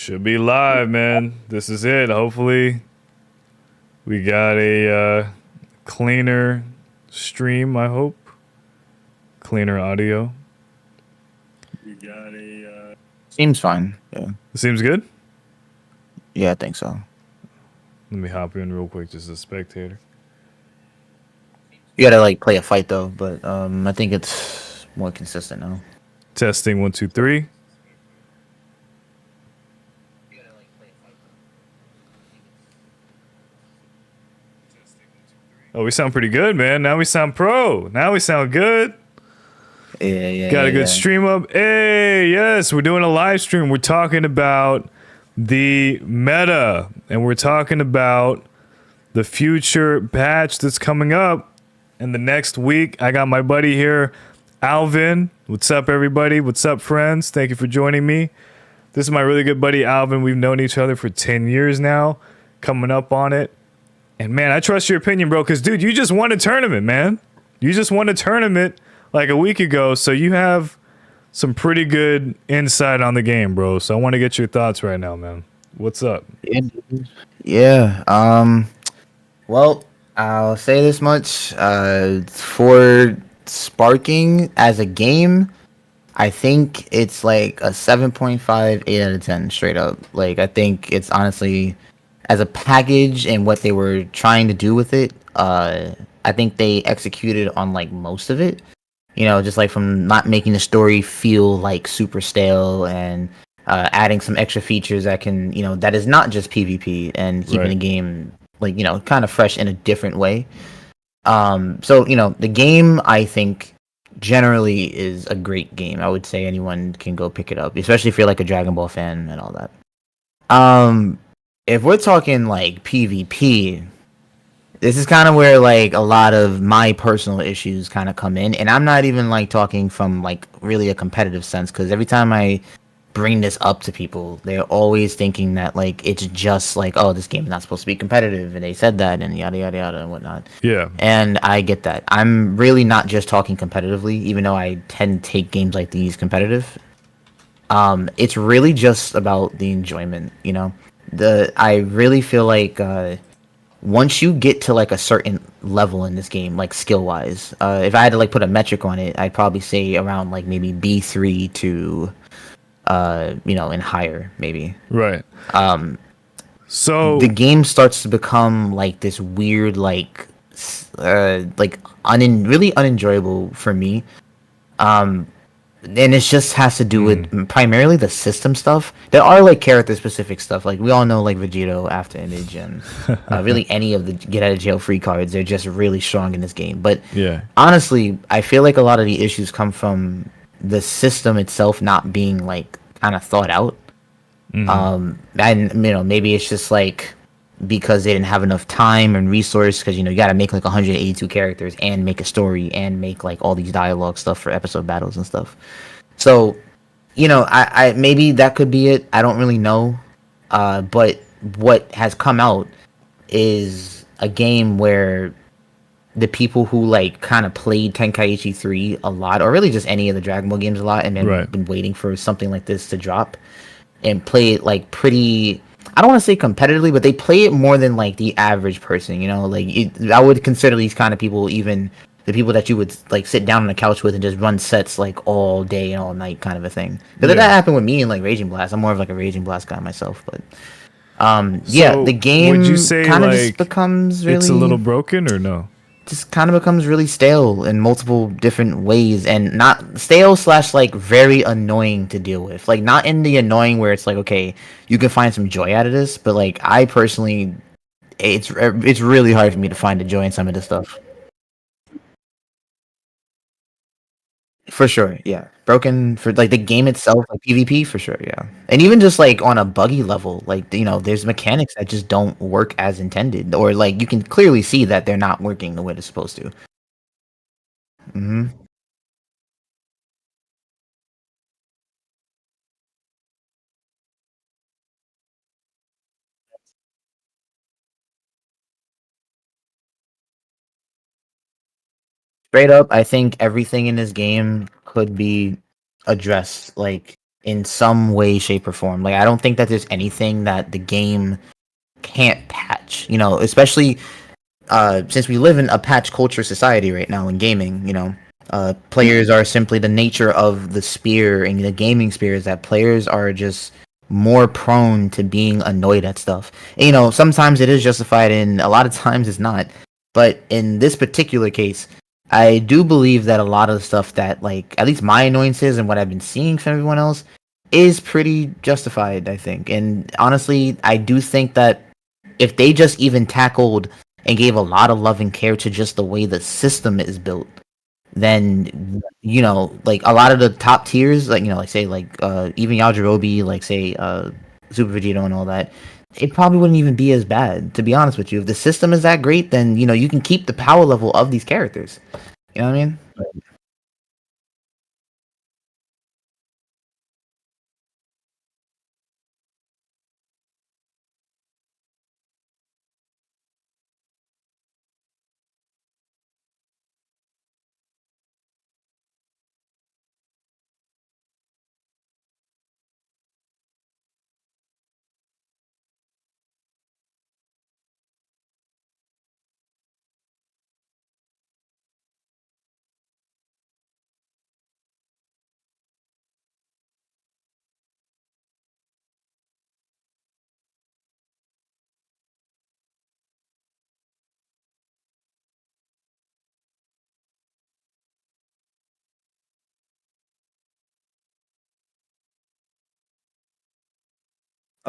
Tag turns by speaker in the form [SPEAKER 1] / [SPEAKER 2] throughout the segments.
[SPEAKER 1] Should be live, man. This is it. Hopefully, we got a cleaner stream. I hope cleaner audio. We got a.
[SPEAKER 2] Seems fine. Yeah.
[SPEAKER 1] Seems good.
[SPEAKER 2] Yeah, I think so.
[SPEAKER 1] Let me hop in real quick, just as a spectator.
[SPEAKER 2] You gotta like play a fight though, but I think it's more consistent now.
[SPEAKER 1] Testing 1 2 3. Oh, we sound pretty good, man. Now we sound pro. Now we sound good.
[SPEAKER 2] Yeah.
[SPEAKER 1] Got a good stream up. Hey, yes, we're doing a live stream. We're talking about the meta, and we're talking about the future patch that's coming up in the next week. I got my buddy here, Alvin. What's up, everybody? What's up, friends? Thank you for joining me. This is my really good buddy, Alvin. We've known each other for 10 years now, coming up on it. And man, I trust your opinion, bro, because dude, you just won a tournament, man. You just won a tournament like a week ago, so you have some pretty good insight on the game, bro. So I want to get your thoughts right now, man. What's up?
[SPEAKER 2] Yeah. Well, I'll say this much. For Sparking as a game, I think it's like a 7.5, 8 out of 10, straight up. Like, I think it's honestly, as a package and what they were trying to do with it, I think they executed on like most of it. You know, just like from not making the story feel like super stale and adding some extra features that can, you know, that is not just PvP and keeping the game like, you know, kind of fresh in a different way. So, you know, the game I think generally is a great game. I would say anyone can go pick it up, especially if you're like a Dragon Ball fan and all that. If we're talking like PvP, this is kind of where like a lot of my personal issues kind of come in, and I'm not even like talking from like really a competitive sense, because every time I bring this up to people, they're always thinking that like it's just like, oh, this game is not supposed to be competitive, and they said that and yada yada yada and whatnot.
[SPEAKER 1] Yeah.
[SPEAKER 2] And I get that. I'm really not just talking competitively, even though I tend to take games like these competitive. It's really just about the enjoyment, you know. I really feel like once you get to like a certain level in this game, like skill wise, if I had to like put a metric on it, I'd probably say around like maybe B3 to you know, and higher maybe.
[SPEAKER 1] Right. So
[SPEAKER 2] the game starts to become like this weird like really unenjoyable for me. And it just has to do with primarily the system stuff. There are like character specific stuff, like we all know like Vegito, afterimage, and really any of the get out of jail free cards. They're just really strong in this game. But
[SPEAKER 1] yeah,
[SPEAKER 2] honestly, I feel like a lot of the issues come from the system itself not being like kind of thought out. And you know, maybe it's just like because they didn't have enough time and resource, because you know you got to make like 182 characters and make a story and make like all these dialogue stuff for episode battles and stuff. So you know, I maybe that could be it. I don't really know. But what has come out is a game where the people who like kind of played Tenkaichi 3 a lot, or really just any of the Dragon Ball games a lot, and then been waiting for something like this to drop and play it like pretty, I don't want to say competitively, but they play it more than like the average person, you know. Like I would consider these kind of people even the people that you would like sit down on the couch with and just run sets like all day and all night kind of a thing. Because that happened with me in like Raging Blast. I'm more of like a Raging Blast guy myself, but yeah, the game
[SPEAKER 1] would you say
[SPEAKER 2] kind of
[SPEAKER 1] like
[SPEAKER 2] just becomes really,
[SPEAKER 1] it's a little broken, or no?
[SPEAKER 2] Just kind of becomes really stale in multiple different ways, and not stale slash like very annoying to deal with. Like not in the annoying where it's like, okay, you can find some joy out of this, but like I personally, it's really hard for me to find the joy in some of this stuff. For sure, yeah. Broken for like the game itself, like PvP for sure, yeah. And even just like on a buggy level, like you know, there's mechanics that just don't work as intended, or like you can clearly see that they're not working the way they're supposed to. Straight up, I think everything in this game could be addressed. Like in some way, shape, or form. Like I don't think that there's anything that the game can't patch. You know, especially since we live in a patch culture society right now in gaming. You know, players are simply the nature of the sphere and the gaming sphere is that players are just more prone to being annoyed at stuff. And, you know, sometimes it is justified, and a lot of times it's not. But in this particular case, I do believe that a lot of the stuff that, like, at least my annoyances and what I've been seeing from everyone else is pretty justified, I think. And honestly, I do think that if they just even tackled and gave a lot of love and care to just the way the system is built, then you know, like a lot of the top tiers, like you know, like say like even Yajirobe, like say Super Vegito and all that, it probably wouldn't even be as bad. To be honest with you, if the system is that great, then you know you can keep the power level of these characters. You know what I mean?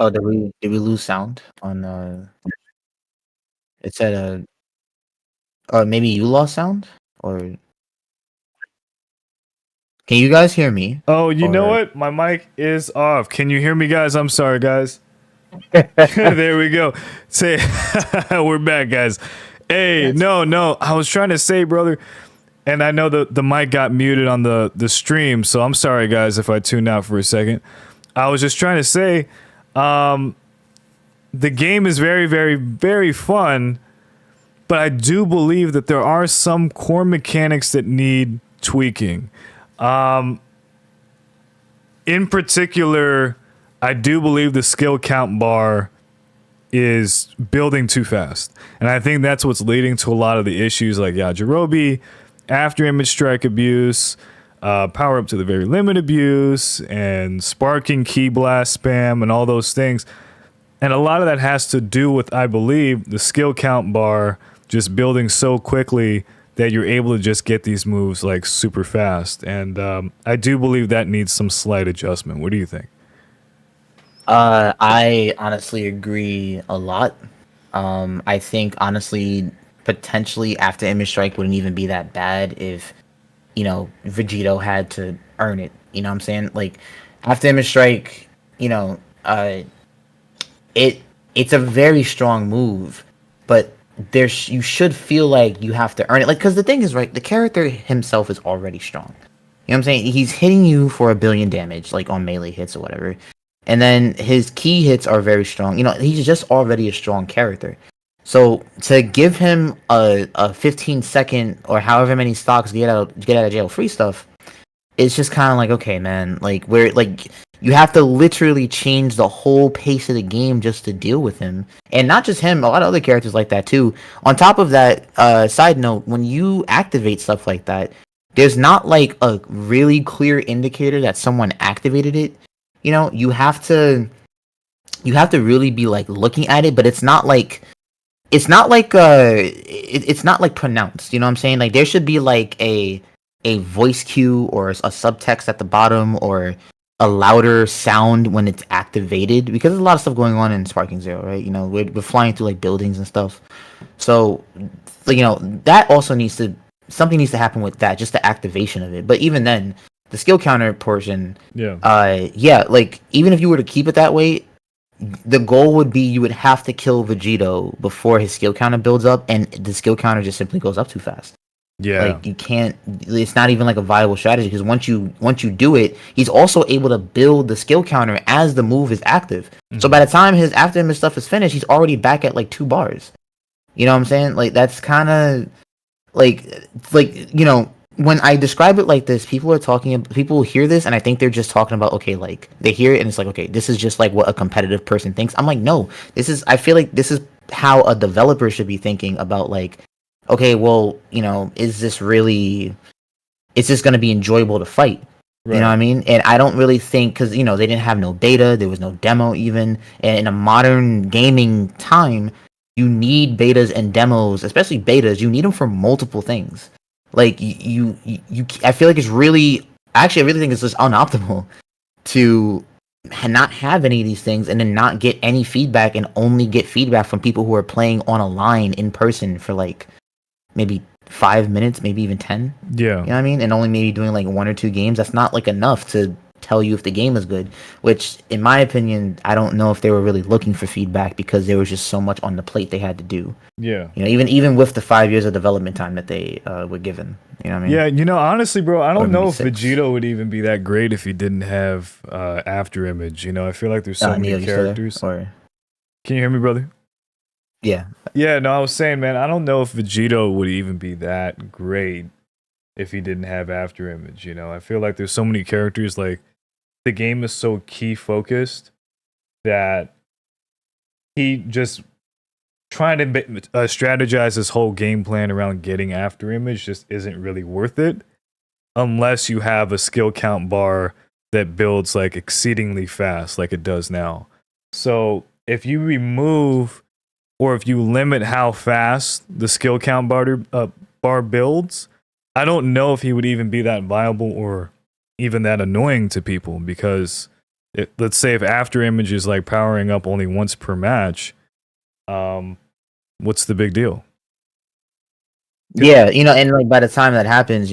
[SPEAKER 2] Oh, did we lose sound on? It said maybe you lost sound, or can you guys hear me?
[SPEAKER 1] Oh, you know
[SPEAKER 2] Or
[SPEAKER 1] what? My mic is off. Can you hear me, guys? I'm sorry, guys. There we go. Say, we're back, guys. Hey, no. I was trying to say, brother, and I know the mic got muted on the stream, so I'm sorry, guys, if I tuned out for a second. I was just trying to say, the game is very, very, very fun, but I do believe that there are some core mechanics that need tweaking. In particular, I do believe the skill count bar is building too fast. And I think that's what's leading to a lot of the issues like Yajirobe, after image strike abuse, power up to the very limit abuse, and sparking key blast spam, and all those things. And a lot of that has to do with, I believe, the skill count bar just building so quickly that you're able to just get these moves like super fast. And I do believe that needs some slight adjustment. What do you think?
[SPEAKER 2] I honestly agree a lot. I think honestly, potentially after image strike wouldn't even be that bad if you know Vegito had to earn it. You know what I'm saying? Like after image strike, you know, it's a very strong move, but you should feel like you have to earn it. Like because the thing is, right, the character himself is already strong. You know what I'm saying? He's hitting you for 1,billion damage, like on melee hits or whatever. And then his key hits are very strong. You know, he's just already a strong character. So to give him a 15-second or however many stocks get out of jail free stuff, it's just kind of like, okay, man, like where like you have to literally change the whole pace of the game just to deal with him. And not just him, a lot of other characters like that too. On top of that, side note, when you activate stuff like that, there's not like a really clear indicator that someone activated it. You know, you have to really be like looking at it, but it's not like pronounced. You know what I'm saying? Like there should be like a voice cue or a subtext at the bottom or a louder sound when it's activated because there's a lot of stuff going on in Sparking Zero, right? You know, we're flying through like buildings and stuff. So, like, you know, that also something needs to happen with that, just the activation of it. But even then, the skill counter portion, yeah, like even if you were to keep it that way, the goal would be you would have to kill Vegito before his skill counter builds up, and the skill counter just simply goes up too fast.
[SPEAKER 1] Yeah.
[SPEAKER 2] Like you can't. It's not even like a viable strategy because once you do it, he's also able to build the skill counter as the move is active. So by the time his after image stuff is finished, he's already back at like 2 bars. You know what I'm saying? Like that's kind of like you know when I describe it like this, people hear this and I think they're just talking about, okay, like they hear it and it's like, okay, this is just like what a competitive person thinks. I'm like, no, I feel like this is how a developer should be thinking about, like, okay, well, is this going to be enjoyable to fight? You know what I mean? And I don't really think, because they didn't have no beta, there was no demo even, and in a modern gaming time, you need betas and demos, especially betas. You need them for multiple things. Like I feel like it's really, actually, I really think it's just unoptimal to not have any of these things and then not get any feedback and only get feedback from people who are playing on a line in person for like maybe 5 minutes, maybe even 10.
[SPEAKER 1] Yeah.
[SPEAKER 2] You know what I mean? And only maybe doing like 1 or 2 games. That's not like enough to tell you if the game is good, which in my opinion, I don't know if they were really looking for feedback because there was just so much on the plate they had to do.
[SPEAKER 1] Yeah.
[SPEAKER 2] Even with the 5 years of development time that they were given. You know what I mean?
[SPEAKER 1] Yeah, honestly, bro, I don't know if
[SPEAKER 2] 6.
[SPEAKER 1] Vegito would even be that great if he didn't have afterimage. I feel like there's so many
[SPEAKER 2] Neo,
[SPEAKER 1] characters. Can you hear me, brother?
[SPEAKER 2] Yeah.
[SPEAKER 1] Yeah, no, I was saying, man, I don't know if Vegito would even be that great if he didn't have afterimage. I feel like there's so many characters, like the game is so key focused that he just trying to strategize his whole game plan around getting afterimage just isn't really worth it unless you have a skill count bar that builds like exceedingly fast like it does now. So if you remove or if you limit how fast the skill count bar builds, I don't know if he would even be that viable or even that annoying to people, because let's say if afterimage is like powering up only once per match, what's the big deal?
[SPEAKER 2] Yeah, and like by the time that happens,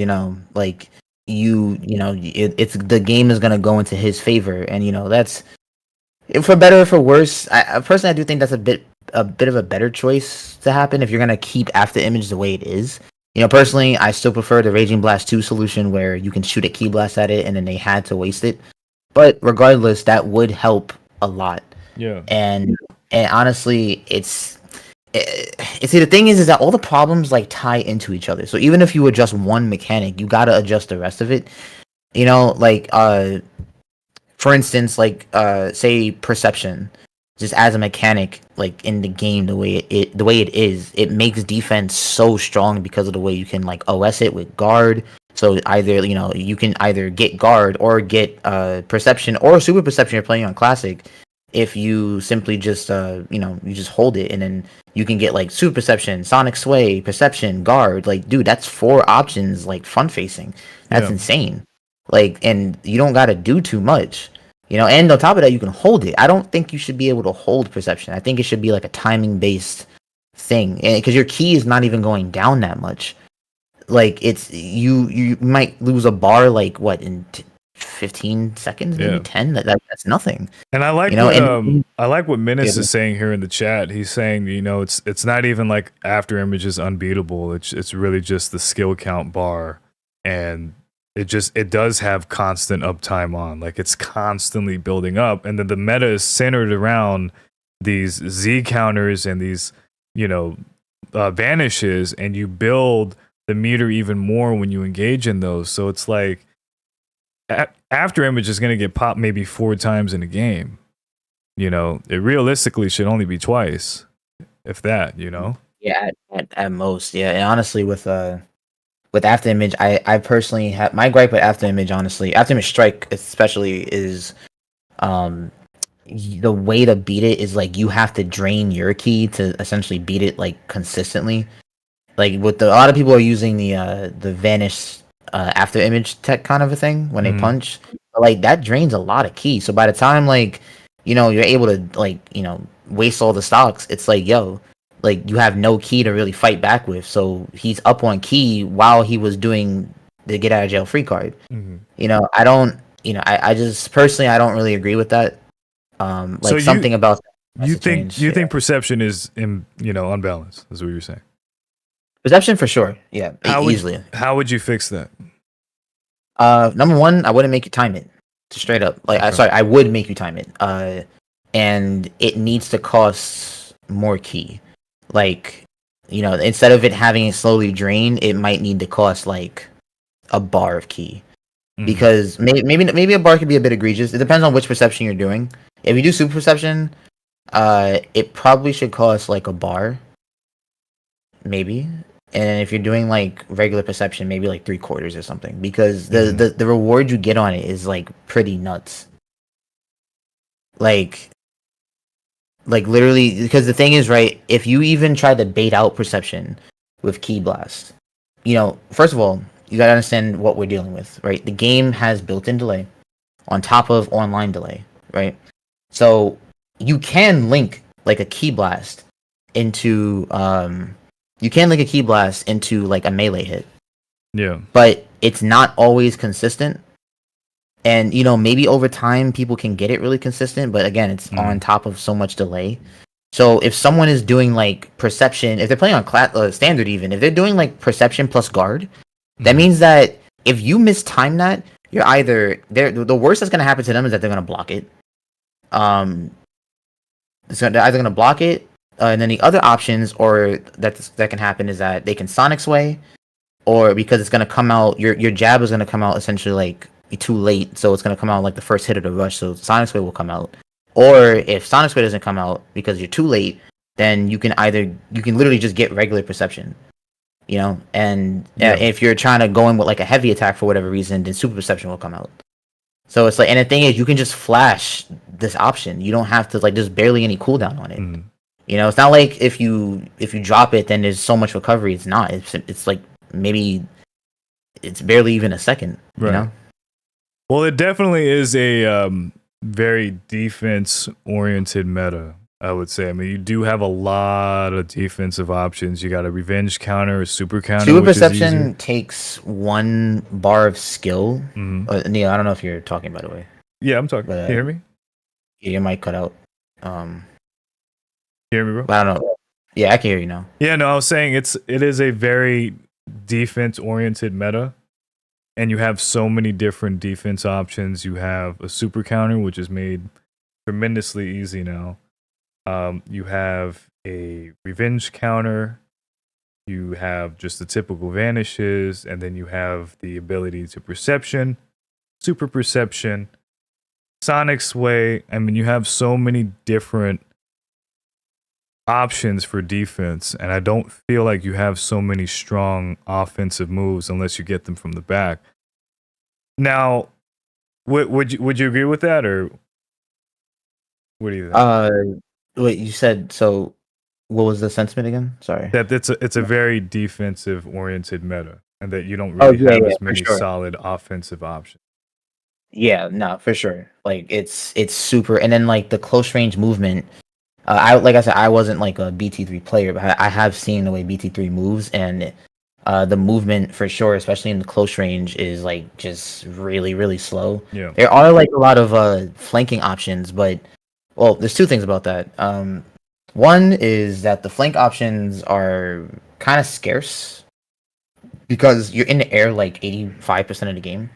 [SPEAKER 2] like it's the game is gonna go into his favor, and that's, for better or for worse. I personally, I do think that's a bit of a better choice to happen if you're gonna keep afterimage the way it is. Personally, I still prefer the Raging Blast 2 solution where you can shoot a key blast at it and then they had to waste it. But regardless, that would help a lot.
[SPEAKER 1] Yeah.
[SPEAKER 2] And honestly, see, the thing is that all the problems like tie into each other. So even if you adjust one mechanic, you gotta adjust the rest of it. Like for instance, like say perception, just as a mechanic, like in the game, the way it is, it makes defense so strong because of the way you can like OS it with guard. So either you can either get guard or get perception or super perception. You're playing on classic. If you simply just you just hold it, and then you can get like super perception, sonic sway, perception, guard. Like, dude, that's 4 options, like front facing. That's insane. Like, and you don't got to do too much. And on top of that, you can hold it. I don't think you should be able to hold perception. I think it should be like a timing based thing, and because your key is not even going down that much. Like, it's you might lose a bar like what in 15 seconds, maybe 10. That's nothing.
[SPEAKER 1] And I like I like what Menace is saying here in the chat. He's saying it's not even like afterimage is unbeatable. It's really just the skill count bar, and it does have constant uptime on. Like, it's constantly building up, and then the meta is centered around these Z counters and these vanishes, and you build the meter even more when you engage in those. So it's like afterimage is going to get popped maybe 4 times in a game. It realistically should only be twice, if that.
[SPEAKER 2] Yeah, at most. Yeah, and honestly, with afterimage, I personally have my gripe with afterimage. Honestly, afterimage strike especially is the way to beat it is like you have to drain your key to essentially beat it like consistently. Like a lot of people are using the Vanish afterimage tech kind of a thing when they punch. But, like, that drains a lot of key. So by the time like you're able to like waste all the stocks, it's like, yo, like, you have no key to really fight back with. So he's up on key while he was doing the get out of jail free card. I don't. I just personally I don't really agree with that. Like, so something about that
[SPEAKER 1] you think perception is unbalanced, is what you're saying.
[SPEAKER 2] Perception for sure. Yeah, easily.
[SPEAKER 1] How would you fix that?
[SPEAKER 2] Number one, I wouldn't make you time it. Straight up. Like, okay. I would make you time it. And it needs to cost more key. Like, instead of it having it slowly drain, it might need to cost like a bar of ki. Because maybe a bar could be a bit egregious. It depends on which perception you're doing. If you do super perception, it probably should cost like a bar, maybe. And if you're doing like regular perception, maybe like 3/4 or something. Because the reward you get on it is like pretty nuts. Like literally, because the thing is, right? If you even try to bait out perception with Ki Blast, first of all, you gotta understand what we're dealing with, right? The game has built-in delay on top of online delay, right? So you can link like a Ki Blast into like a melee hit.
[SPEAKER 1] Yeah.
[SPEAKER 2] But it's not always consistent. And maybe over time people can get it really consistent, but again, it's on top of so much delay. So if someone is doing like perception, if they're playing on standard, even if they're doing like perception plus guard, that means that if you mistime that, you're either the worst that's gonna happen to them is that they're gonna block it. They're either gonna block it, and then the other options or that can happen is that they can Sonic Sway, or because it's gonna come out, your jab is gonna come out essentially like too late, so it's gonna come out like the first hit of the rush, so Sonic Sway will come out. Or if Sonic Sway doesn't come out because you're too late, then you can literally just get regular perception. And if you're trying to go in with like a heavy attack for whatever reason, then super perception will come out. So it's like, and the thing is, you can just flash this option. You don't have to like, there's barely any cooldown on it. It's not like if you drop it, then there's so much recovery. It's not. It's like maybe it's barely even a second.
[SPEAKER 1] Right. Well, it definitely is a very defense-oriented meta, I would say. I mean, you do have a lot of defensive options. You got a revenge counter, a super counter.
[SPEAKER 2] Super perception takes 1 bar of skill. Neil, I don't know if you're talking, by the way.
[SPEAKER 1] Yeah, I'm talking. Can you hear me?
[SPEAKER 2] Yeah, your mic cut out.
[SPEAKER 1] Can you hear me, bro?
[SPEAKER 2] I don't know. Yeah, I can hear you now.
[SPEAKER 1] Yeah, no, I was saying it is a very defense-oriented meta. And you have so many different defense options. You have a super counter, which is made tremendously easy now. You have a revenge counter. You have just the typical vanishes. And then you have the ability to perception, super perception, Sonic Sway. I mean, you have so many different options for defense, and I don't feel like you have so many strong offensive moves unless you get them from the back. Now, would you agree with that, or what do you think?
[SPEAKER 2] Wait, you said so. What was the sentiment again? Sorry.
[SPEAKER 1] That it's a very defensive oriented meta, and that you don't really have as many solid offensive options.
[SPEAKER 2] Yeah, no, for sure. Like it's super, and then like the close range movement. Like I said, I wasn't like a BT3 player, but I have seen the way BT3 moves, and the movement for sure, especially in the close range, is like just really, really slow.
[SPEAKER 1] Yeah.
[SPEAKER 2] There are like a lot of flanking options, but well, there's 2 things about that. One is that the flank options are kind of scarce because you're in the air like 85% of the game.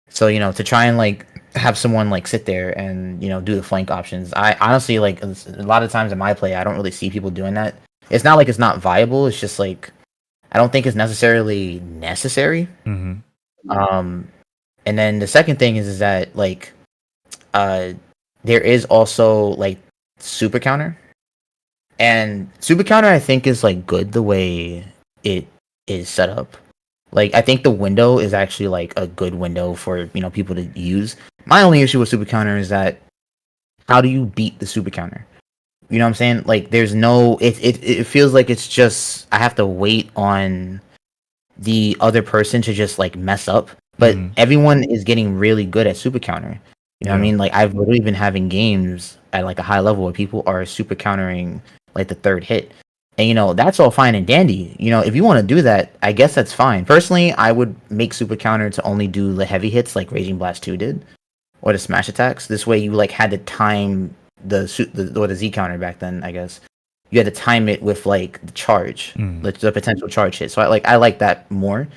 [SPEAKER 2] So to try and like have someone like sit there and do the flank options, I honestly like a lot of times in my play I don't really see people doing that. It's not like it's not viable, it's just like I don't think it's necessarily necessary. And then the second thing is that like there is also like super counter, and super counter I think is like good the way it is set up. Like, I think the window is actually, like, a good window for, people to use. My only issue with super counter is that how do you beat the super counter? You know what I'm saying? Like, there's no... It feels like it's just... I have to wait on the other person to just, like, mess up. But everyone is getting really good at super counter. You know what I mean? Like, I've literally been having games at, like, a high level where people are super countering, like, the 3rd hit. And, that's all fine and dandy. If you want to do that, I guess that's fine. Personally, I would make super counter to only do the heavy hits like Raging Blast 2 did, or the smash attacks. This way you, like, had to time the Z counter back then, I guess. You had to time it with, like, the charge, the potential charge hit. So, I like that more.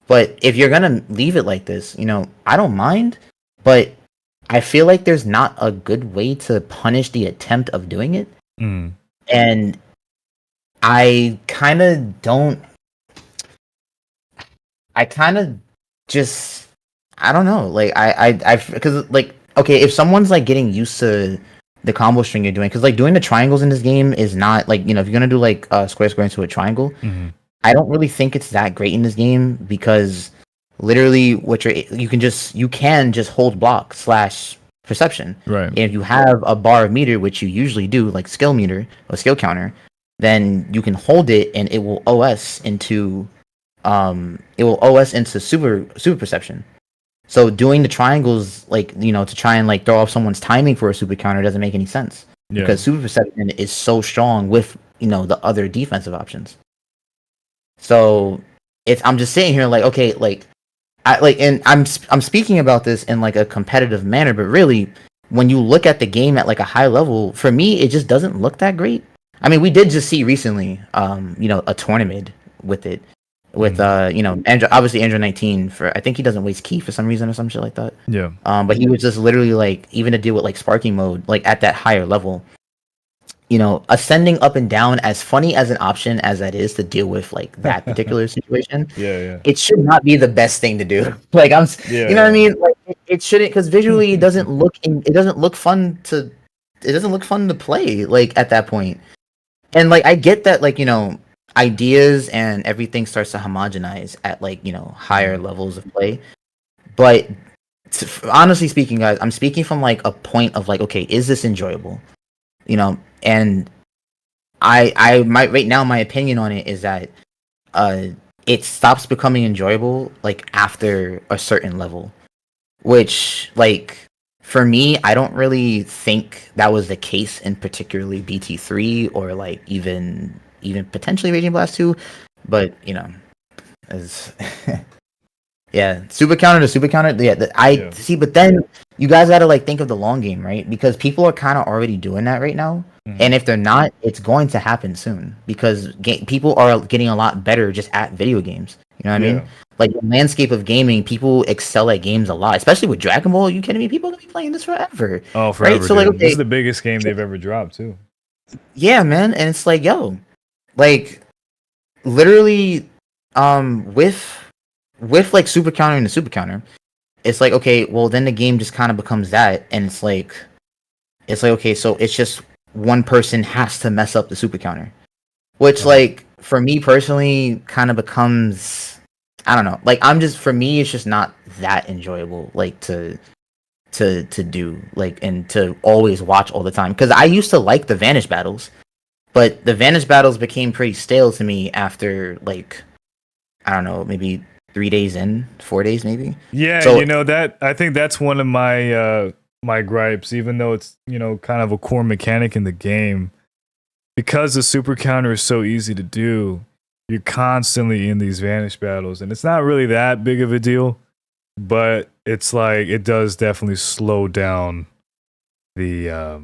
[SPEAKER 2] But if you're going to leave it like this, I don't mind. But I feel like there's not a good way to punish the attempt of doing it. And... I kind of just I don't know. Like I because like okay, if someone's like getting used to the combo string you're doing, because like doing the triangles in this game is not like if you're gonna do like square square into a triangle, I don't really think it's that great in this game because literally what you can just hold block slash perception.
[SPEAKER 1] Right.
[SPEAKER 2] And if you have a bar of meter, which you usually do, like skill meter or skill counter, then you can hold it and it will OS into super perception. So doing the triangles like to try and like throw off someone's timing for a super counter doesn't make any sense because super perception is so strong with the other defensive options. So I'm just sitting here like okay, like and I'm speaking about this in like a competitive manner, but really when you look at the game at like a high level, for me it just doesn't look that great. I mean, we did just see recently a tournament with it with obviously Android 19 for I think he doesn't waste key for some reason or some shit like that.
[SPEAKER 1] Yeah.
[SPEAKER 2] But he was just literally like even to deal with like sparking mode like at that higher level. Ascending up and down, as funny as an option as that is to deal with like that particular situation, it should not be the best thing to do. Like you know what I mean? Like it shouldn't, because visually it doesn't look fun to play like at that point. And like I get that like ideas and everything starts to homogenize at like higher levels of play, but honestly speaking, guys, I'm speaking from like a point of like, okay, is this enjoyable? And I might right now my opinion on it is that it stops becoming enjoyable like after a certain level, which like for me I don't really think that was the case in particularly BT3 or like even potentially Raging Blast 2, but as yeah, super counter to super counter. Yeah, see, but then you guys got to like think of the long game, right? Because people are kind of already doing that right now, and if they're not, it's going to happen soon because people are getting a lot better just at video games. You know what I mean? Like the landscape of gaming, people excel at games a lot, especially with Dragon Ball. Are you kidding me? People are gonna be playing this forever.
[SPEAKER 1] Oh, forever. Right? So like, okay, this is the biggest game they've ever dropped too.
[SPEAKER 2] Yeah, man, and it's like, yo, like literally, with like super counter and the super counter, it's like, okay, well then the game just kind of becomes that, and it's like okay, so it's just one person has to mess up the super counter, which like for me personally kind of becomes, I don't know, like for me it's just not that enjoyable like to do like and to always watch all the time, because I used to like the Vanish battles, but the Vanish battles became pretty stale to me after like, I don't know, maybe 3 days in, 4 days maybe.
[SPEAKER 1] Yeah, so, that I think that's one of my my gripes, even though it's kind of a core mechanic in the game, because the super counter is so easy to do. You're constantly in these Vanish battles, and it's not really that big of a deal, but it's like it does definitely slow down the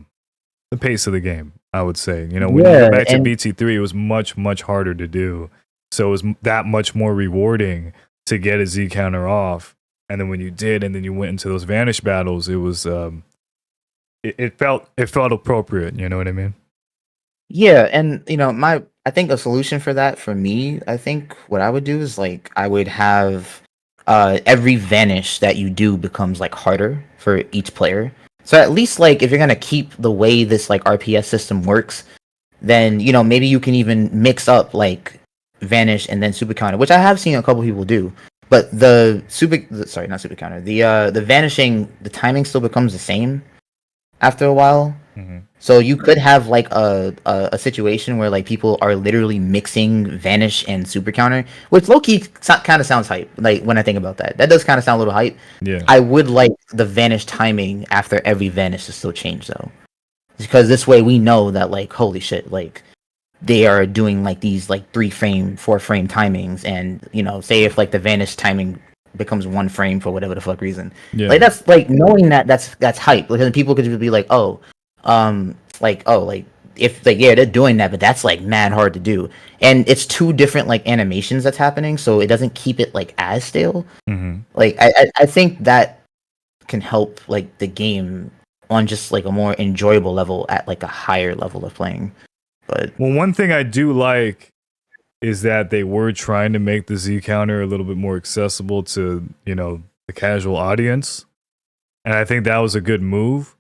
[SPEAKER 1] pace of the game, I would say. When you go back to BT3, it was much harder to do, so it was that much more rewarding to get a Z counter off, and then when you did, and then you went into those Vanish battles, it was it felt appropriate. You know what I mean?
[SPEAKER 2] Yeah, and I think a solution for that for me, I think what I would do is like I would have every Vanish that you do becomes like harder for each player. So at least like if you're gonna keep the way this like RPS system works, then maybe you can even mix up like Vanish and then super counter, which I have seen a couple people do. But not super counter, the vanishing, the timing still becomes the same after a while. So you could have like a situation where like people are literally mixing Vanish and super counter, which low-key kind of sounds hype. Like when I think about that does kind of sound a little hype.
[SPEAKER 1] Yeah,
[SPEAKER 2] I would like the Vanish timing after every Vanish to still change though, because this way we know that like holy shit, like they are doing like these like 3-frame 4-frame timings, and say if like the Vanish timing becomes 1 frame for whatever the fuck reason, like that's like knowing that's hype, because people could be like, if like they're doing that, but that's like mad hard to do, and it's 2 different like animations that's happening, so it doesn't keep it like as stale. Like I think that can help like the game on just like a more enjoyable level at like a higher level of playing. But
[SPEAKER 1] well, one thing I do like is that they were trying to make the Z counter a little bit more accessible to, you know, the casual audience. And I think that was a good move.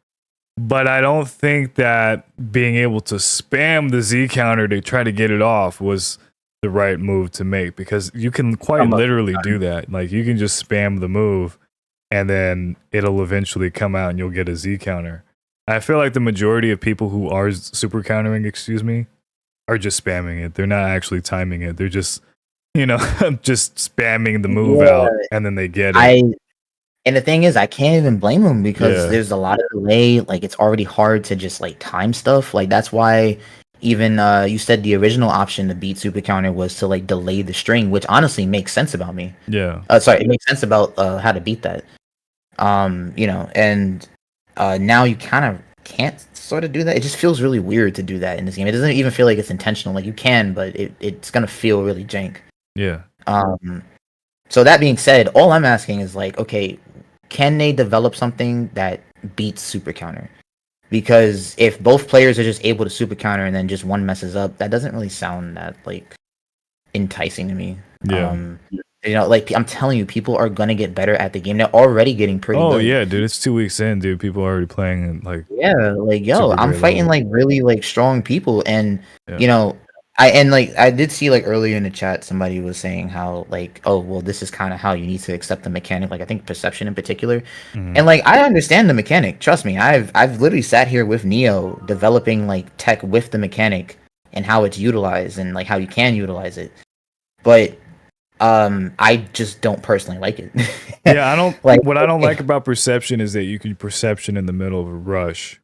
[SPEAKER 1] But I don't think that being able to spam the Z counter to try to get it off was the right move to make, because you can quite literally do that. Like, you can just spam the move and then it'll eventually come out and you'll get a Z counter. I feel like the majority of people who are super countering, are just spamming it. They're not actually timing it. They're just, you know, just spamming the move out and then they get it.
[SPEAKER 2] And the thing is, I can't even blame them, because there's a lot of delay. Like, it's already hard to just like time stuff. Like, that's why even you said the original option to beat super counter was to like delay the string, which honestly makes sense about me.
[SPEAKER 1] Yeah.
[SPEAKER 2] Sorry, it makes sense about how to beat that. You know, and now you kind of can't sort of do that. It just feels really weird to do that in this game. It doesn't even feel like it's intentional. Like, you can, but it's gonna feel really jank.
[SPEAKER 1] Yeah.
[SPEAKER 2] So that being said, all I'm asking is like, okay, can they develop something that beats super counter? Because if both players are just able to super counter and then just one messes up, that doesn't really sound that like enticing to me.
[SPEAKER 1] Yeah.
[SPEAKER 2] You know, like, I'm telling you, people are gonna get better at the game. They're already getting pretty good.
[SPEAKER 1] Oh yeah, dude, it's 2 weeks in, dude. People are already playing like,
[SPEAKER 2] yeah, like, yo, I'm fighting like really like strong people, and you know, I did see like earlier in the chat somebody was saying how like, oh well, this is kind of how you need to accept the mechanic, like I think perception in particular. And like, I understand the mechanic, trust me. I've literally sat here with Neo developing like tech with the mechanic and how it's utilized and like how you can utilize it, but I just don't personally like it.
[SPEAKER 1] Yeah, I don't like what I don't like about perception is that you can perception in the middle of a rush.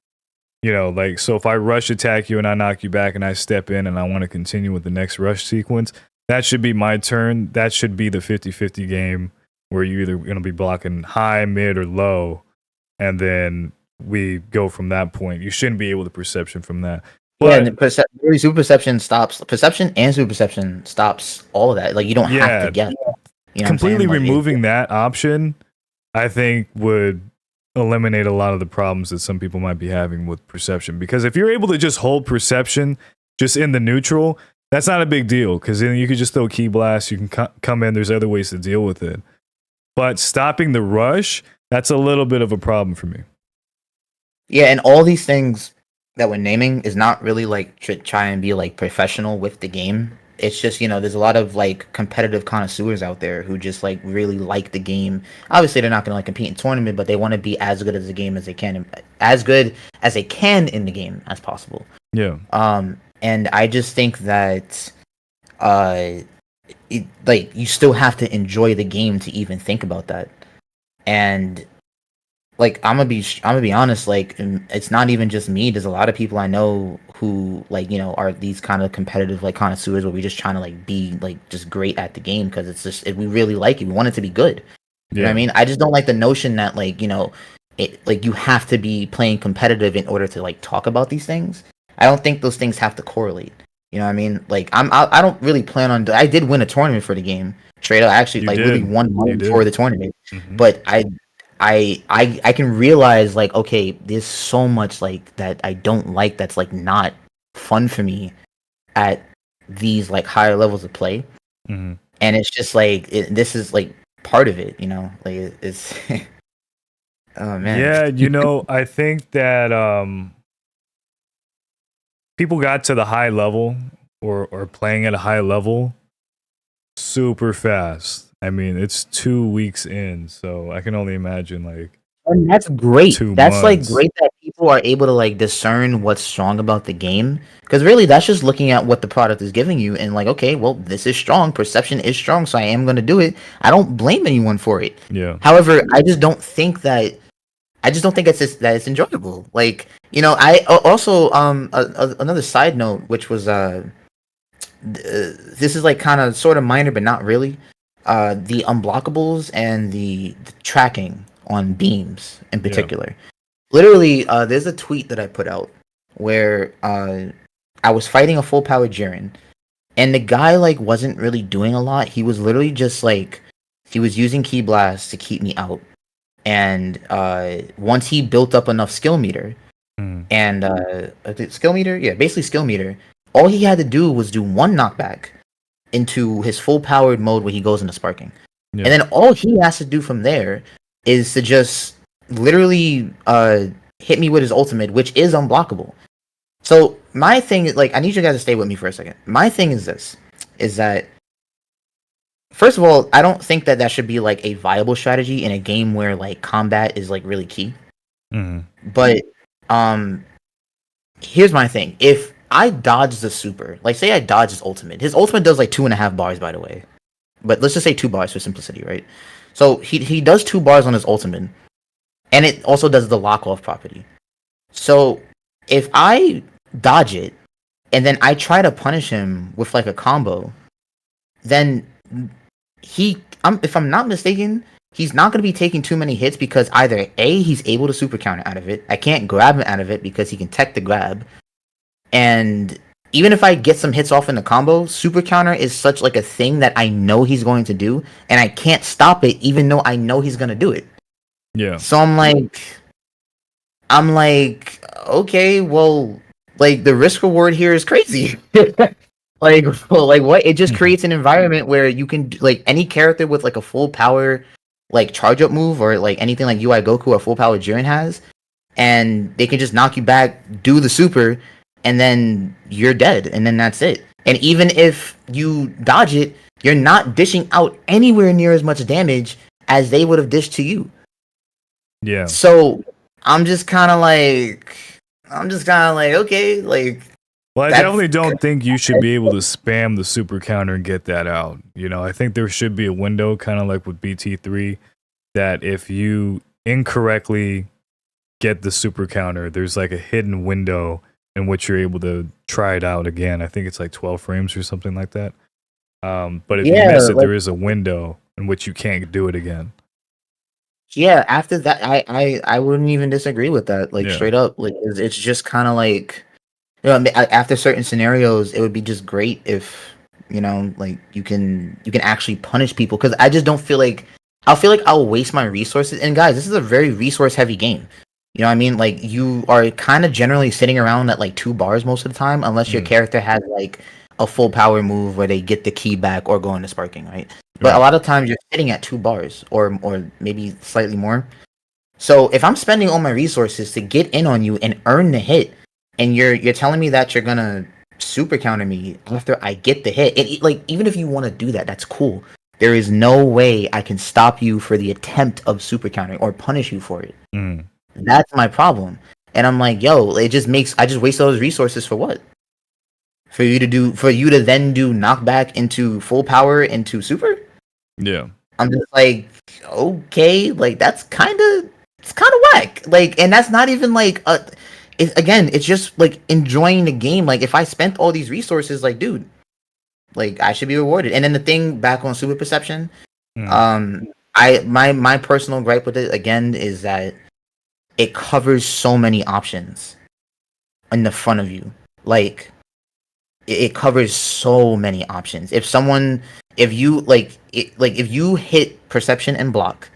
[SPEAKER 1] You know, like, so if I rush attack you and I knock you back and I step in and I want to continue with the next rush sequence, that should be my turn. That should be the 50-50 game where you're either going to be blocking high, mid, or low, and then we go from that point. You shouldn't be able to perception from that.
[SPEAKER 2] But, yeah, and super perception stops perception, and super perception stops all of that. Like, you don't have to guess. You know,
[SPEAKER 1] completely removing that option, I think, would eliminate a lot of the problems that some people might be having with perception. Because if you're able to just hold perception just in the neutral, that's not a big deal, because then you could just throw key blast, you can come in, there's other ways to deal with it. But stopping the rush, that's a little bit of a problem for me.
[SPEAKER 2] Yeah, and all these things that we're naming is not really like to try and be like professional with the game. It's just, you know, there's a lot of like competitive connoisseurs out there who just like really like the game. Obviously, they're not going to like compete in tournament, but they want to be as good as the game as they can, as good as they can in the game as possible.
[SPEAKER 1] Yeah.
[SPEAKER 2] And I just think that, like, you still have to enjoy the game to even think about that. And like, I'm gonna be honest, like, it's not even just me. There's a lot of people I know who, like, you know, are these kind of competitive like connoisseurs where we're just trying to like be like just great at the game because it's just we really like it. We want it to be good. You know what I mean? I just don't like the notion that, like, you know, it like you have to be playing competitive in order to like talk about these things. I don't think those things have to correlate. You know what I mean? Like, I don't really plan on. I did win a tournament for the game. Straight up, I actually really won money for the tournament. But I can realize, like, okay, there's so much like that I don't like that's like not fun for me at these like higher levels of play, and it's just like this is like part of it, you know, like it's oh man.
[SPEAKER 1] Yeah, you know, I think that people got to the high level or playing at a high level super fast. I mean, it's 2 weeks in, so I can only imagine, like,
[SPEAKER 2] and that's great. That's
[SPEAKER 1] months.
[SPEAKER 2] Like great that people are able to like discern what's strong about the game, because really that's just looking at what the product is giving you and like, okay, well, this is strong, perception is strong, so I am going to do it. I don't blame anyone for it.
[SPEAKER 1] Yeah.
[SPEAKER 2] However, I just don't think it's enjoyable. Like, you know, I also another side note, which was this is like kind of sort of minor but not really. The unblockables and the tracking on beams in particular. Literally, there's a tweet that I put out where I was fighting a full power Jiren, and the guy like wasn't really doing a lot. He was literally just like, he was using Key Blast to keep me out. And once he built up enough skill meter, and skill meter, basically skill meter, all he had to do was do one knockback. into his full powered mode where he goes into sparking.
[SPEAKER 1] Yeah.
[SPEAKER 2] And then all he has to do from there is to just literally hit me with his ultimate, which is unblockable. So my thing is, like, I need you guys to stay with me for a second. My thing is this, is that, first of all, I don't think that should be, like, a viable strategy in a game where, like, combat is, like, really key.
[SPEAKER 1] Mm-hmm.
[SPEAKER 2] But, here's my thing. If I dodge the super, like, say I dodge his ultimate does, like, 2.5 bars, by the way. But let's just say 2 bars for simplicity, right? So he does 2 bars on his ultimate, and it also does the lock off property. So if I dodge it, and then I try to punish him with like a combo, then if I'm not mistaken, he's not going to be taking too many hits because either A, he's able to super counter out of it. I can't grab him out of it because he can tech the grab. And even if I get some hits off in the combo, super counter is such like a thing that I know he's going to do, and I can't stop it even though I know he's going to do it.
[SPEAKER 1] Yeah.
[SPEAKER 2] So I'm like, okay, well, like the risk reward here is crazy. like what? It just creates an environment where you can, like, any character with like a full power like charge up move or like anything like UI Goku or full power Jiren has, and they can just knock you back, do the super, and then you're dead, and then that's it. And even if you dodge it, you're not dishing out anywhere near as much damage as they would have dished to you.
[SPEAKER 1] Yeah.
[SPEAKER 2] So I'm just kind of like, okay, like.
[SPEAKER 1] Well, I definitely don't think you should be able to spam the super counter and get that out. You know, I think there should be a window, kind of like with BT3, that if you incorrectly get the super counter, there's like a hidden window in which you're able to try it out again. I think it's like 12 frames or something like that. But if you miss it, there is a window in which you can't do it again.
[SPEAKER 2] Yeah, after that, I wouldn't even disagree with that. Like, straight up, like it's just kind of like, you know, after certain scenarios, it would be just great if, you know, like you can actually punish people, because I just don't feel like I'll waste my resources. And guys, this is a very resource heavy game. You know what I mean? Like, you are kind of generally sitting around at like 2 bars most of the time, unless your character has like a full power move where they get the key back or go into sparking, right? But a lot of times you're sitting at 2 bars or maybe slightly more. So if I'm spending all my resources to get in on you and earn the hit, and you're telling me that you're gonna super counter me after I get the hit, like, even if you want to do that, that's cool. There is no way I can stop you for the attempt of super countering or punish you for it. That's my problem. And I'm like, yo, I just waste those resources for what? For you to then do knockback into full power into super?
[SPEAKER 1] Yeah.
[SPEAKER 2] I'm just like, okay, like it's kind of whack. Like, and that's not even like it's just like enjoying the game. Like, if I spent all these resources, like, dude, like, I should be rewarded. And then the thing back on super perception, my personal gripe with it again is that it covers so many options in the front of you. Like, it covers so many options. If you hit perception and block,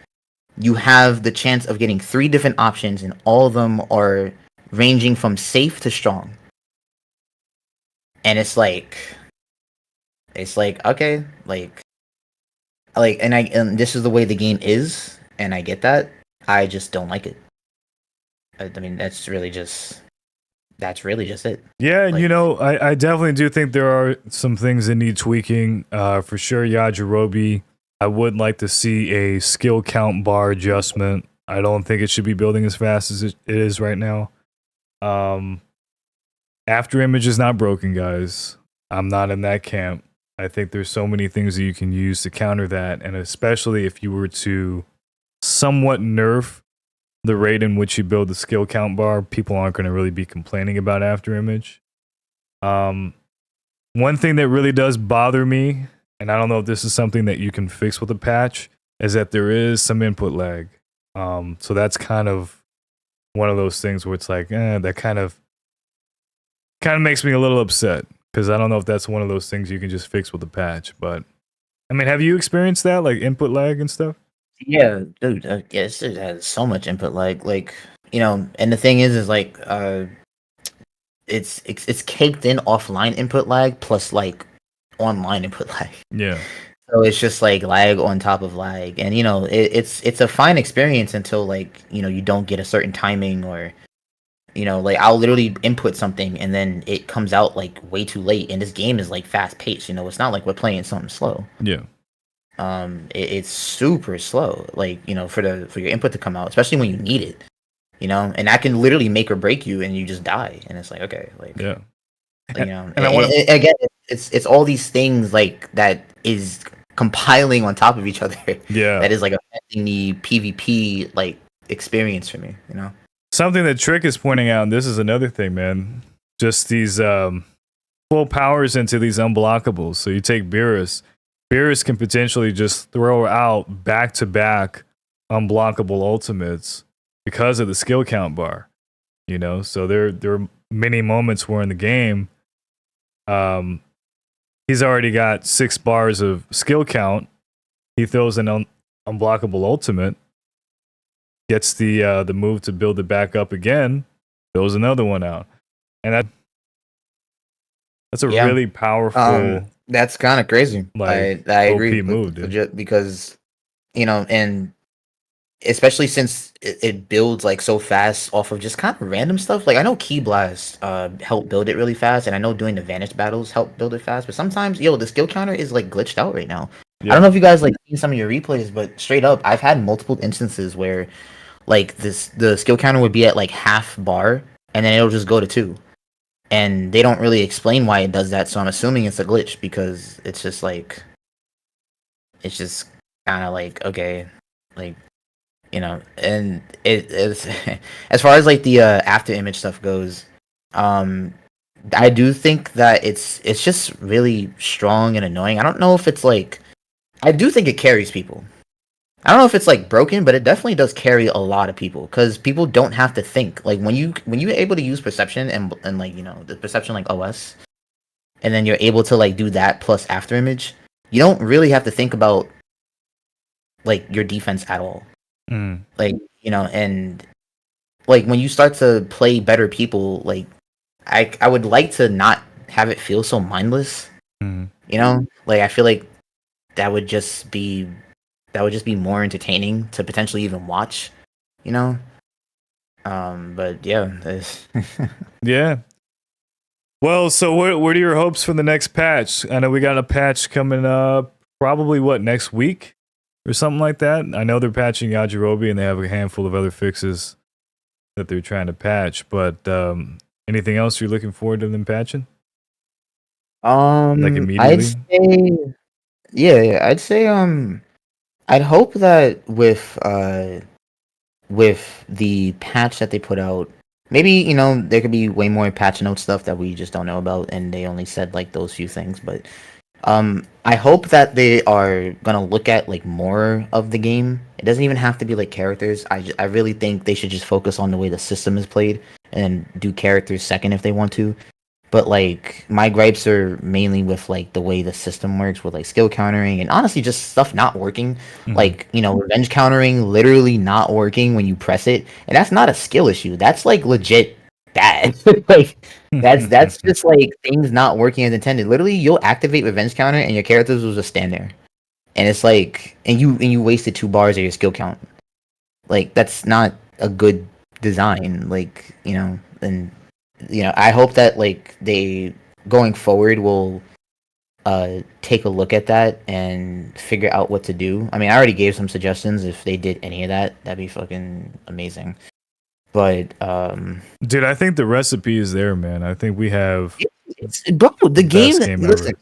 [SPEAKER 2] you have the chance of getting 3 different options, and all of them are ranging from safe to strong. And it's like okay, and this is the way the game is, and I get that. I just don't like it. I mean, that's really just it.
[SPEAKER 1] Yeah, like, you know, I definitely do think there are some things that need tweaking. For sure, Yajirobe, I would like to see a skill count bar adjustment. I don't think it should be building as fast as it is right now. Afterimage is not broken, guys. I'm not in that camp. I think there's so many things that you can use to counter that, and especially if you were to somewhat nerf the rate in which you build the skill count bar, people aren't going to really be complaining about afterimage. One thing that really does bother me, and I don't know if this is something that you can fix with a patch, is that there is some input lag. So that's kind of one of those things where it's like, that kind of makes me a little upset, because I don't know if that's one of those things you can just fix with a patch. But I mean, have you experienced that, like input lag and stuff?
[SPEAKER 2] Yeah, dude. Yes, it has so much input lag. Like, you know, and the thing is like, it's caked in offline input lag plus like online input lag.
[SPEAKER 1] Yeah.
[SPEAKER 2] So it's just like lag on top of lag, and it's a fine experience until like you don't get a certain timing, or like I'll literally input something and then it comes out like way too late, and this game is like fast paced. It's not like we're playing something slow.
[SPEAKER 1] Yeah.
[SPEAKER 2] It's super slow, like for your input to come out, especially when you need it. And that can literally make or break you, and you just die, and it's like, okay, like
[SPEAKER 1] Yeah.
[SPEAKER 2] and I want again, it's all these things like that is compiling on top of each other.
[SPEAKER 1] Yeah.
[SPEAKER 2] That is like affecting the PvP like experience for me.
[SPEAKER 1] Something that Trick is pointing out, and this is another thing, man. Just these full powers into these unblockables. So you take Beerus. Beerus can potentially just throw out back-to-back unblockable ultimates because of the skill count bar. So there are many moments where in the game, he's already got 6 bars of skill count. He throws an unblockable ultimate, gets the move to build it back up again, throws another one out, and that's a really powerful.
[SPEAKER 2] That's kind of crazy.
[SPEAKER 1] Like,
[SPEAKER 2] I agree.
[SPEAKER 1] OP move, dude.
[SPEAKER 2] Because and especially since it builds like so fast off of just kind of random stuff. Like I know Key Blast helped build it really fast, and I know doing the Vanish battles helped build it fast. But sometimes, the skill counter is like glitched out right now. Yeah. I don't know if you guys like seen some of your replays, but straight up, I've had multiple instances where like the skill counter would be at like half bar, and then it'll just go to 2. And they don't really explain why it does that, so I'm assuming it's a glitch, because it's just kind of like, okay, like, and it's as far as like the after image stuff goes, I do think that it's just really strong and annoying. I don't know if it's like, I do think it carries people. I don't know if it's like broken, but it definitely does carry a lot of people, because people don't have to think. Like when you're able to use perception and like the perception like OS, and then you're able to like do that plus after image, you don't really have to think about like your defense at all. Like and like when you start to play better people, like I would like to not have it feel so mindless. Like I feel like that would just be more entertaining to potentially even watch, but yeah.
[SPEAKER 1] Yeah. Well, so what are your hopes for the next patch? I know we got a patch coming up probably next week or something like that. I know they're patching Yajirobe, and they have a handful of other fixes that they're trying to patch, but anything else you're looking forward to them patching? Like immediately?
[SPEAKER 2] I'd say I'd hope that with the patch that they put out, maybe there could be way more patch note stuff that we just don't know about, and they only said like those few things. But I hope that they are gonna look at like more of the game. It doesn't even have to be like characters. I really think they should just focus on the way the system is played and do characters second if they want to. But like my gripes are mainly with like the way the system works, with like skill countering and honestly just stuff not working. Like revenge countering literally not working when you press it, and that's not a skill issue. That's like legit bad. Like that's just like things not working as intended. Literally, you'll activate revenge counter and your characters will just stand there, and it's like and you wasted 2 bars of your skill count. Like that's not a good design. Like and. I hope that like they going forward will take a look at that and figure out what to do. I mean, I already gave some suggestions. If they did any of that, that'd be fucking amazing. But
[SPEAKER 1] dude, I think the recipe is there, man. I think we have
[SPEAKER 2] bro, the game listen,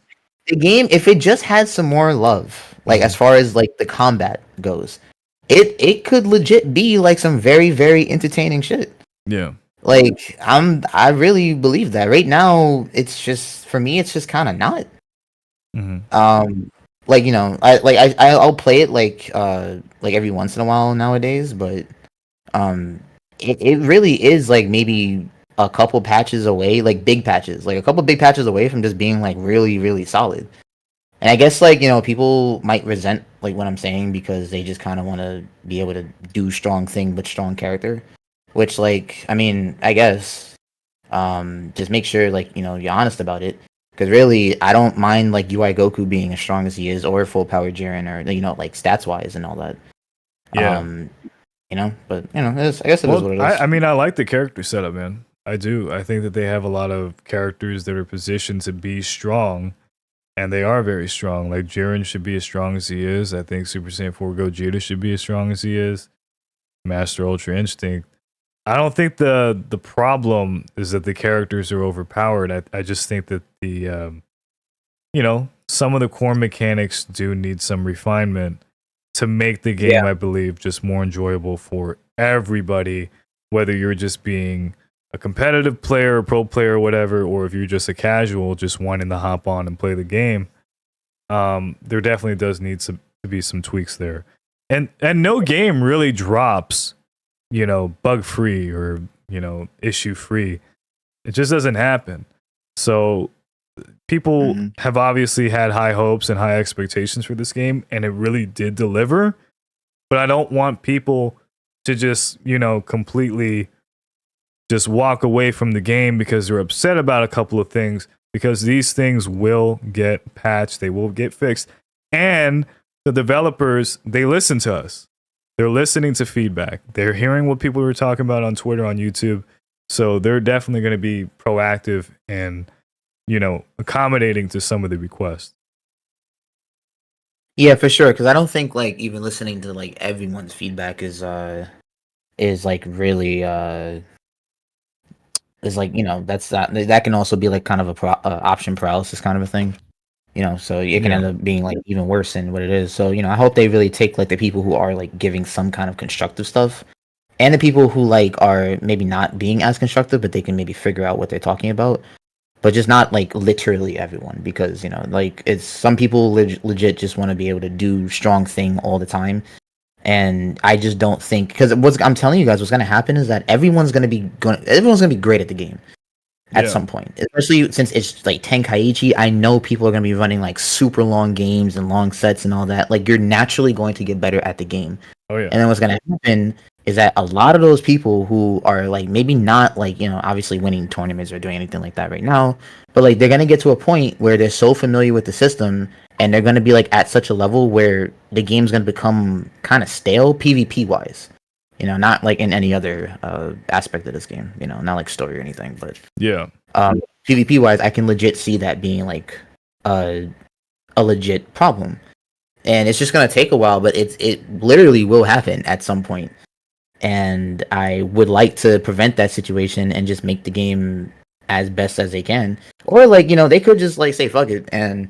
[SPEAKER 2] the game, if it just had some more love, like as far as like the combat goes, it could legit be like some very, very entertaining shit.
[SPEAKER 1] Yeah.
[SPEAKER 2] Like I really believe that. Right now, it's just for me. It's just kind of not. Like I'll play it like every once in a while nowadays, but it really is like maybe a couple patches away, like big patches, like a couple big patches away from just being like really, really solid. And I guess like people might resent like what I'm saying, because they just kind of want to be able to do strong thing but strong character. Which, like, I mean, I guess, just make sure, like, you're honest about it. Because really, I don't mind like UI Goku being as strong as he is, or full power Jiren, or like stats wise and all that.
[SPEAKER 1] Yeah.
[SPEAKER 2] But I guess it is
[SPEAKER 1] Well,
[SPEAKER 2] what it is.
[SPEAKER 1] I mean, I like the character setup, man. I do. I think that they have a lot of characters that are positioned to be strong, and they are very strong. Like Jiren should be as strong as he is. I think Super Saiyan 4 Gogeta should be as strong as he is. Master Ultra Instinct. I don't think the problem is that the characters are overpowered. I just think that some of the core mechanics do need some refinement to make the game, I believe, just more enjoyable for everybody, whether you're just being a competitive player, a pro player, or whatever, or if you're just a casual just wanting to hop on and play the game. There definitely does need to be some tweaks there. And no game really drops, bug free or, issue free. It just doesn't happen. So people have obviously had high hopes and high expectations for this game, and it really did deliver. But I don't want people to just, completely just walk away from the game because they're upset about a couple of things, because these things will get patched, they will get fixed. And the developers, they listen to us. They're listening to feedback. They're hearing what people are talking about on Twitter, on YouTube. So they're definitely going to be proactive and accommodating to some of the requests.
[SPEAKER 2] Yeah, for sure. Because I don't think like even listening to like everyone's feedback is like really is like that can also be like kind of a option paralysis kind of a thing. So it can end up being like even worse than what it is. So I hope they really take like the people who are like giving some kind of constructive stuff, and the people who like are maybe not being as constructive, but they can maybe figure out what they're talking about. But just not like literally everyone, because like it's some people legit just want to be able to do strong thing all the time, and I just don't think, because I'm telling you guys, what's gonna happen is that everyone's gonna be great at the game at some point, especially since it's like Tenkaichi. I know people are gonna be running like super long games and long sets and all that. Like you're naturally going to get better at the game.
[SPEAKER 1] Oh yeah.
[SPEAKER 2] And then what's gonna happen is that a lot of those people who are like maybe not like obviously winning tournaments or doing anything like that right now, but like they're gonna get to a point where they're so familiar with the system, and they're gonna be like at such a level where the game's gonna become kind of stale PvP wise. Not like in any other aspect of this game. Not like story or anything, but PvP wise, I can legit see that being like a legit problem. And it's just gonna take a while, but it literally will happen at some point. And I would like to prevent that situation and just make the game as best as they can. Or like, they could just like say fuck it and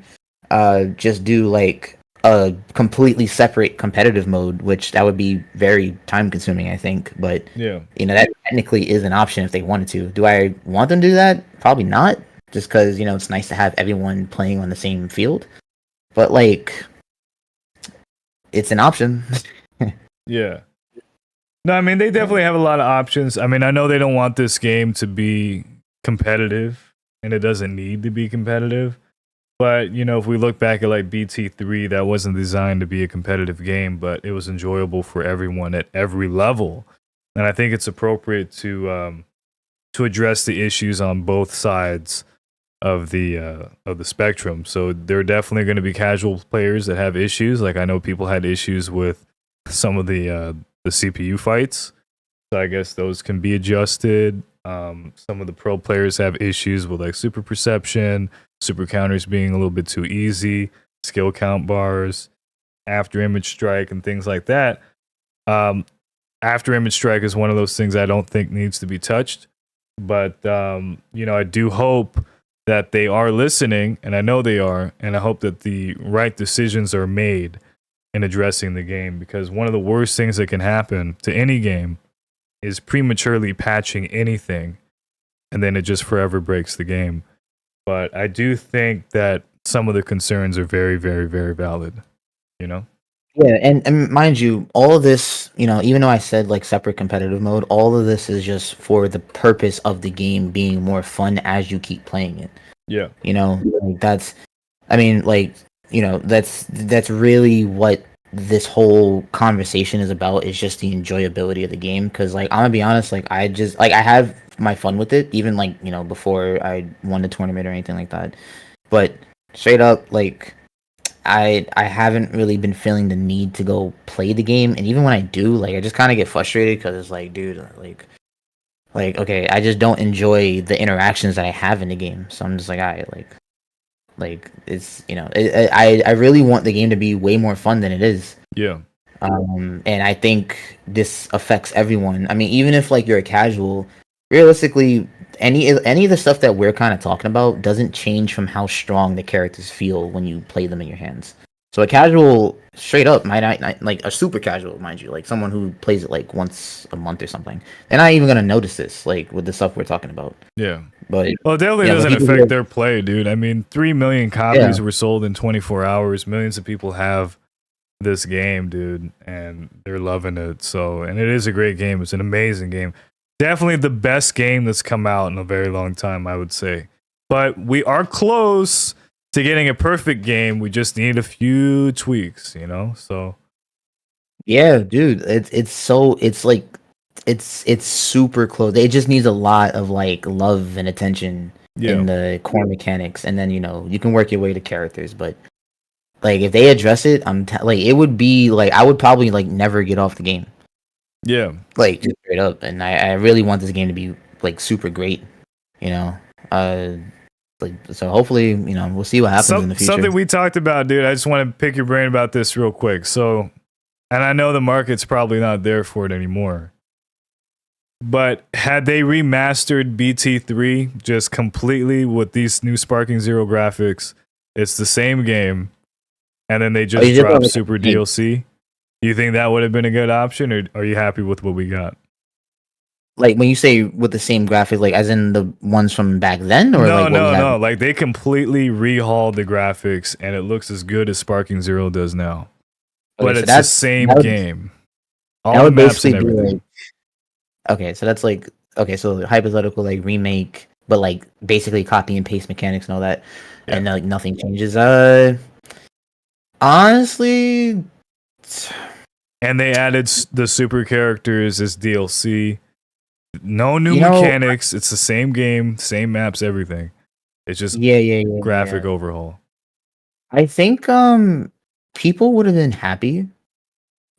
[SPEAKER 2] just do like a completely separate competitive mode, which that would be very time consuming, I think. But that technically is an option if they wanted to. Do I want them to do that? Probably not, just because it's nice to have everyone playing on the same field. But like, it's an option.
[SPEAKER 1] Yeah. No, I mean, they definitely have a lot of options. I mean, I know they don't want this game to be competitive, and it doesn't need to be competitive. But, if we look back at like BT3, that wasn't designed to be a competitive game, but it was enjoyable for everyone at every level. And I think it's appropriate to address the issues on both sides of the spectrum. So there are definitely going to be casual players that have issues. Like I know people had issues with some of the CPU fights. So I guess those can be adjusted. Some of the pro players have issues with like super perception, super counters being a little bit too easy, skill count bars, after image strike, and things like that. After image strike is one of those things I don't think needs to be touched. But, I do hope that they are listening, and I know they are, and I hope that the right decisions are made in addressing the game, because one of the worst things that can happen to any game is prematurely patching anything, and then it just forever breaks the game. But I do think that some of the concerns are very, very, very valid,
[SPEAKER 2] Yeah, and mind you, all of this, even though I said like separate competitive mode, all of this is just for the purpose of the game being more fun as you keep playing it.
[SPEAKER 1] Yeah.
[SPEAKER 2] Like that's really what this whole conversation is about, is just the enjoyability of the game. Because like, I'm gonna be honest, like I have my fun with it, even like before I won the tournament or anything like that. But straight up, like I haven't really been feeling the need to go play the game, and even when I do, like I just kind of get frustrated because it's like, dude, like okay, I just don't enjoy the interactions that I have in the game. So I'm just like, I like it's I really want the game to be way more fun than it is.
[SPEAKER 1] Yeah.
[SPEAKER 2] And I think this affects everyone. I mean, even if like you're a casual, realistically, any of the stuff that we're kind of talking about doesn't change from how strong the characters feel when you play them in your hands. So a casual, straight up, might not like a super casual, mind you, like someone who plays it like once a month or something. They're not even gonna notice this, like with the stuff we're talking about.
[SPEAKER 1] Yeah.
[SPEAKER 2] But
[SPEAKER 1] Well, it definitely
[SPEAKER 2] yeah,
[SPEAKER 1] doesn't affect their play, dude. I mean, 3 million copies
[SPEAKER 2] yeah,
[SPEAKER 1] were sold in 24 hours. Millions of people have this game, dude, and they're loving it. So, and it is a great game. It's an amazing game. Definitely the best game that's come out in a very long time, I would say. But we are close to getting a perfect game. We just need a few tweaks, you know? So,
[SPEAKER 2] yeah, dude, it's super close. It just needs a lot of like love and attention
[SPEAKER 1] yeah.
[SPEAKER 2] in the core mechanics, and then you can work your way to characters. But like if they address it, like it would be like I would probably like never get off the game,
[SPEAKER 1] Yeah.
[SPEAKER 2] like just straight up. And I really want this game to be like super great, you know. Uh, like so hopefully we'll see what happens in the future.
[SPEAKER 1] Something we talked about, dude. I just want to pick your brain about this real quick. So, and I know the market's probably not there for it anymore. But had they remastered BT3 just completely with these new Sparking Zero graphics, it's the same game, and then they just dropped Super DLC, do you think that would have been a good option, or are you happy with what we got?
[SPEAKER 2] Like when you say with the same graphics, like as in the ones from back then, or like
[SPEAKER 1] No. Like they completely rehauled the graphics, and it looks as good as Sparking Zero does now. But
[SPEAKER 2] so
[SPEAKER 1] it's the same game. All
[SPEAKER 2] that
[SPEAKER 1] the
[SPEAKER 2] would
[SPEAKER 1] maps and
[SPEAKER 2] basically be
[SPEAKER 1] everything.
[SPEAKER 2] okay, so that's like so hypothetical like remake, but like basically copy and paste mechanics and all that,
[SPEAKER 1] Yeah.
[SPEAKER 2] and like nothing changes. Honestly,
[SPEAKER 1] And they added the super characters as DLC. No new mechanics. It's the same game, same maps, everything. It's just graphic overhaul.
[SPEAKER 2] I think people would have been happy.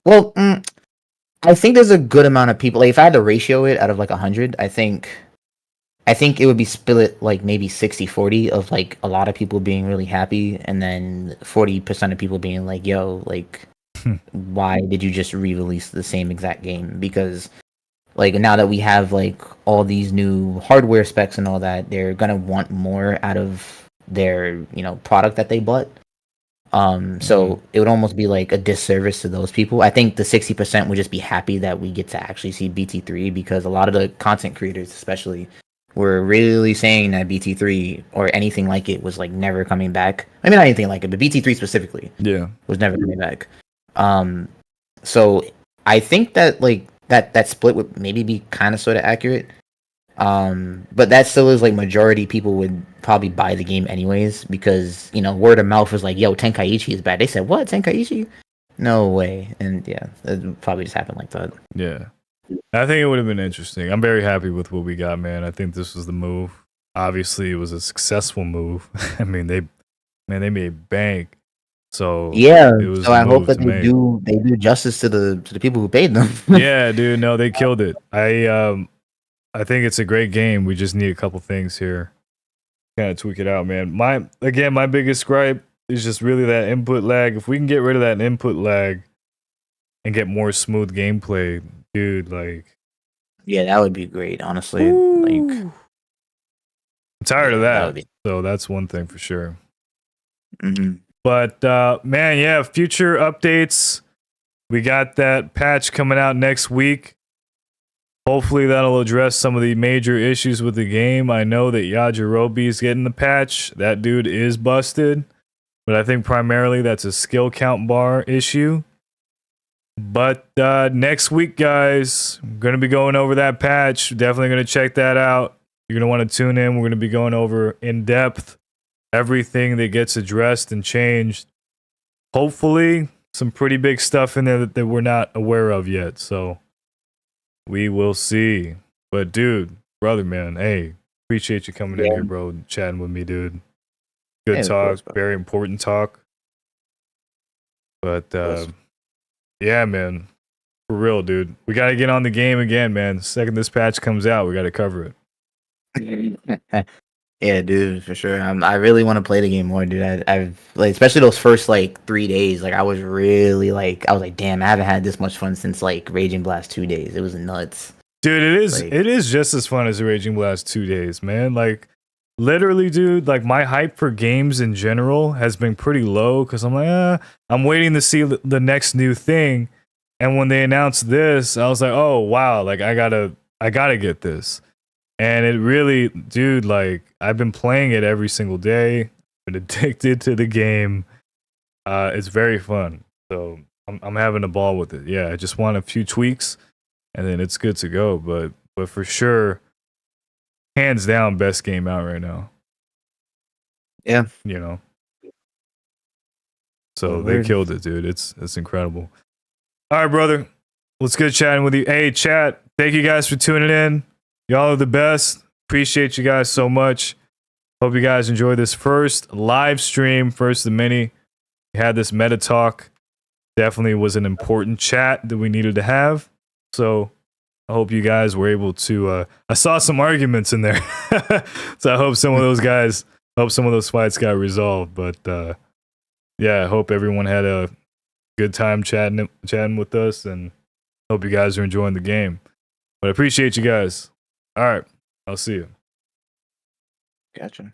[SPEAKER 2] Well, I think there's a good amount of people. Like if I had to ratio it out of like 100, I think it would be split like maybe 60-40 of like a lot of people being really happy, and then 40% of people being like, yo, like why did you just re-release the same exact game? Because like now that we have like all these new hardware specs and all that, they're gonna want more out of their product that they bought. So it would almost be like a disservice to those people. I think the 60% would just be happy that we get to actually see BT3, because a lot of the content creators especially were really saying that BT3 or anything like it was like never coming back. I mean, not anything like it, but BT3 specifically was never coming back. So I think that like that split would maybe be kind of sort of accurate. But that still is like majority people would probably buy the game anyways, because word of mouth was like, yo, Tenkaichi is bad. They said, what, Tenkaichi? No way. And yeah, it probably just happened like that.
[SPEAKER 1] Yeah. I think it would have been interesting. I'm very happy with what we got, man. I think this was the move. Obviously, it was a successful move. I mean, they made bank. So
[SPEAKER 2] yeah,
[SPEAKER 1] it was
[SPEAKER 2] so I hope that they do justice to the people who paid them.
[SPEAKER 1] Yeah, dude, no, they killed it. I think it's a great game. We just need a couple things here. Kind of tweak it out, man. My biggest gripe is just really that input lag. If we can get rid of that input lag and get more smooth gameplay, dude, like
[SPEAKER 2] yeah, that would be great, honestly. Like
[SPEAKER 1] I'm tired of that. So that's one thing for sure.
[SPEAKER 2] Mm-hmm.
[SPEAKER 1] But man, yeah, future updates. We got that patch coming out next week. Hopefully that'll address some of the major issues with the game. I know that Yajirobe's getting the patch. That dude is busted. But I think primarily that's a skill count bar issue. But next week, guys, I'm going to be going over that patch. Definitely going to check that out. You're going to want to tune in. We're going to be going over in depth everything that gets addressed and changed. Hopefully some pretty big stuff in there that we're not aware of yet. So we will see. But dude, brother, man, hey, appreciate you coming in here, bro, chatting with me, dude. Good
[SPEAKER 2] Yeah, of
[SPEAKER 1] talk,
[SPEAKER 2] course, bro.
[SPEAKER 1] very important talk. But yeah, man, for real, dude. We got to get on the game again, man. The second this patch comes out, we got to cover it.
[SPEAKER 2] Yeah, dude, for sure. I really want to play the game more, dude. I've like, especially those first like 3 days. Like, I was really like, I was like, damn, I haven't had this much fun since like Raging Blast 2 days. It was nuts.
[SPEAKER 1] Dude, it is
[SPEAKER 2] Like,
[SPEAKER 1] just as fun as the Raging Blast 2 days, man. Like, literally, dude, like my hype for games in general has been pretty low because I'm like, I'm waiting to see the next new thing. And when they announced this, I was like, oh wow, like I gotta get this. And it really, dude, like I've been playing it every single day. Been addicted to the game. It's very fun. So I'm having a ball with it. Yeah, I just want a few tweaks, and then it's good to go. But for sure, hands down, best game out right now.
[SPEAKER 2] yeah.
[SPEAKER 1] You know. So they killed it, dude. It's incredible. All right, brother. Let's get chatting with you. Hey, chat. Thank you guys for tuning in. Y'all are the best. Appreciate you guys so much. Hope you guys enjoy this first live stream, first of many. We had this meta talk. Definitely was an important chat that we needed to have. So I hope you guys were able to. I saw some arguments in there, so I hope some of those fights got resolved. But yeah, I hope everyone had a good time chatting with us, and hope you guys are enjoying the game. But I appreciate you guys. All right, I'll see you.
[SPEAKER 2] Gotcha.